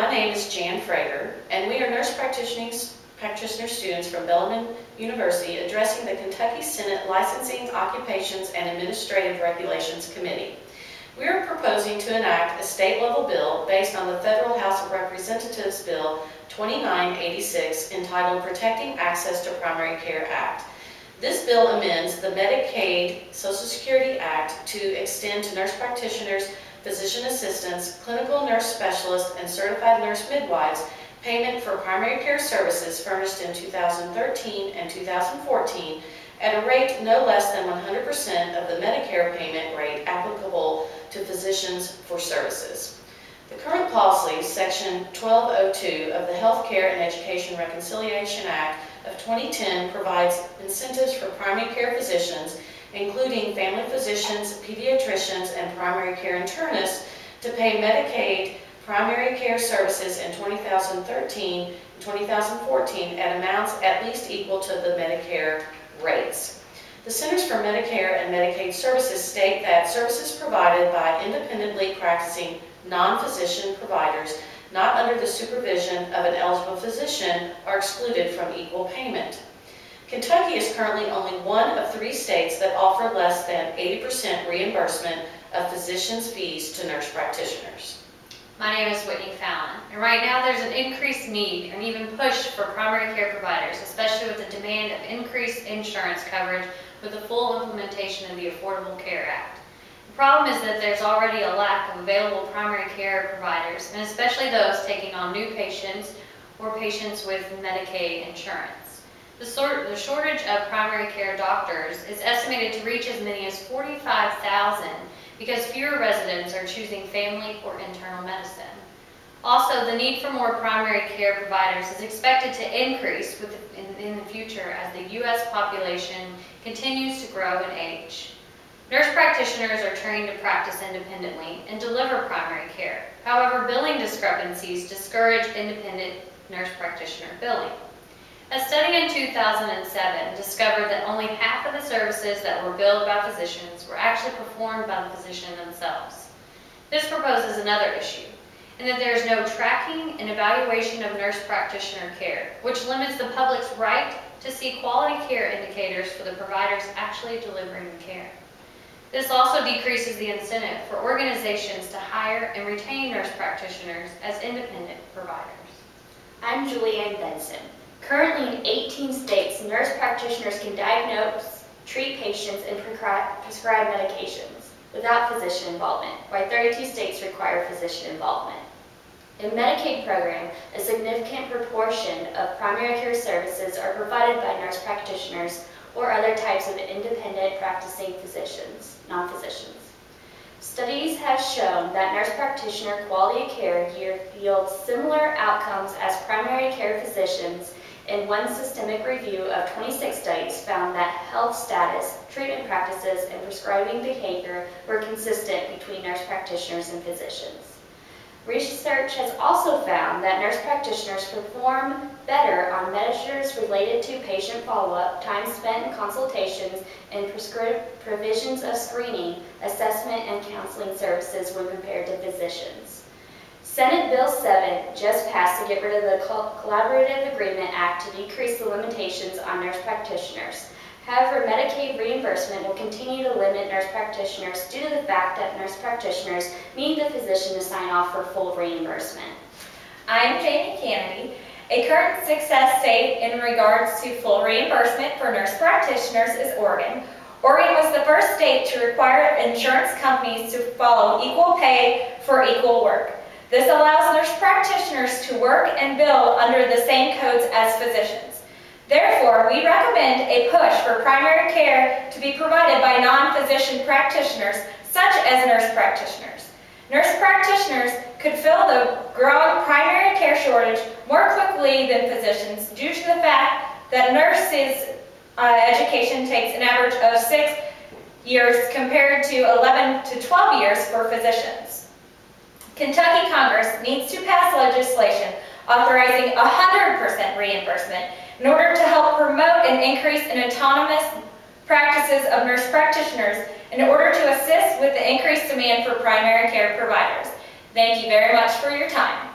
My name is Jan Frager, and we are nurse practitioner students from Bellarmine University addressing the Kentucky Senate Licensing, Occupations, and Administrative Regulations Committee. We are proposing to enact a state-level bill based on the Federal House of Representatives Bill 2986 entitled Protecting Access to Primary Care Act. This bill amends the Medicaid Social Security Act to extend to nurse practitioners, physician assistants, clinical nurse specialists, and certified nurse midwives payment for primary care services furnished in 2013 and 2014 at a rate no less than 100% of the Medicare payment rate applicable to physicians for services. The current policy, Section 1202 of the Healthcare and Education Reconciliation Act of 2010, provides incentives for primary care physicians, including family physicians, pediatricians, and primary care internists, to pay Medicaid primary care services in 2013 and 2014 at amounts at least equal to the Medicare rates. The Centers for Medicare and Medicaid Services state that services provided by independently practicing non-physician providers not under the supervision of an eligible physician are excluded from equal payment. Kentucky is currently only one of 3 states that offer less than 80% reimbursement of physicians' fees to nurse practitioners. My name is Whitney Fallon, and right now there's an increased need and even push for primary care providers, especially with the demand of increased insurance coverage with the full implementation of the Affordable Care Act. The problem is that there's already a lack of available primary care providers, and especially those taking on new patients or patients with Medicaid insurance. The shortage of primary care doctors is estimated to reach as many as 45,000 because fewer residents are choosing family or internal medicine. Also, the need for more primary care providers is expected to increase in the future as the U.S. population continues to grow and age. Nurse practitioners are trained to practice independently and deliver primary care. However, billing discrepancies discourage independent nurse practitioner billing. A study in 2007 discovered that only half of the services that were billed by physicians were actually performed by the physician themselves. This proposes another issue, in that there is no tracking and evaluation of nurse practitioner care, which limits the public's right to see quality care indicators for the providers actually delivering the care. This also decreases the incentive for organizations to hire and retain nurse practitioners as independent providers. I'm Julianne Benson. Currently in 18 states, nurse practitioners can diagnose, treat patients, and prescribe medications without physician involvement, while 32 states require physician involvement. In the Medicaid program, a significant proportion of primary care services are provided by nurse practitioners or other types of independent practicing physicians, non-physicians. Studies have shown that nurse practitioner quality care yields similar outcomes as primary care physicians. In one systemic review of 26 studies found that health status, treatment practices, and prescribing behavior were consistent between nurse practitioners and physicians. Research has also found that nurse practitioners perform better on measures related to patient follow-up, time spent in consultations, and provisions of screening, assessment, and counseling services when compared to physicians. Senate Bill 7 just passed to get rid of the Collaborative Agreement Act to decrease the limitations on nurse practitioners. However, Medicaid reimbursement will continue to limit nurse practitioners due to the fact that nurse practitioners need the physician to sign off for full reimbursement. I'm Jamie Kennedy. A current success state in regards to full reimbursement for nurse practitioners is Oregon. Oregon was the first state to require insurance companies to follow equal pay for equal work. This allows nurse practitioners to work and bill under the same codes as physicians. Therefore, we recommend a push for primary care to be provided by non-physician practitioners, such as nurse practitioners. Nurse practitioners could fill the growing primary care shortage more quickly than physicians due to the fact that nurses' education takes an average of 6 years compared to 11 to 12 years for physicians. Kentucky Congress needs to pass legislation authorizing 100% reimbursement in order to help promote an increase in autonomous practices of nurse practitioners in order to assist with the increased demand for primary care providers. Thank you very much for your time.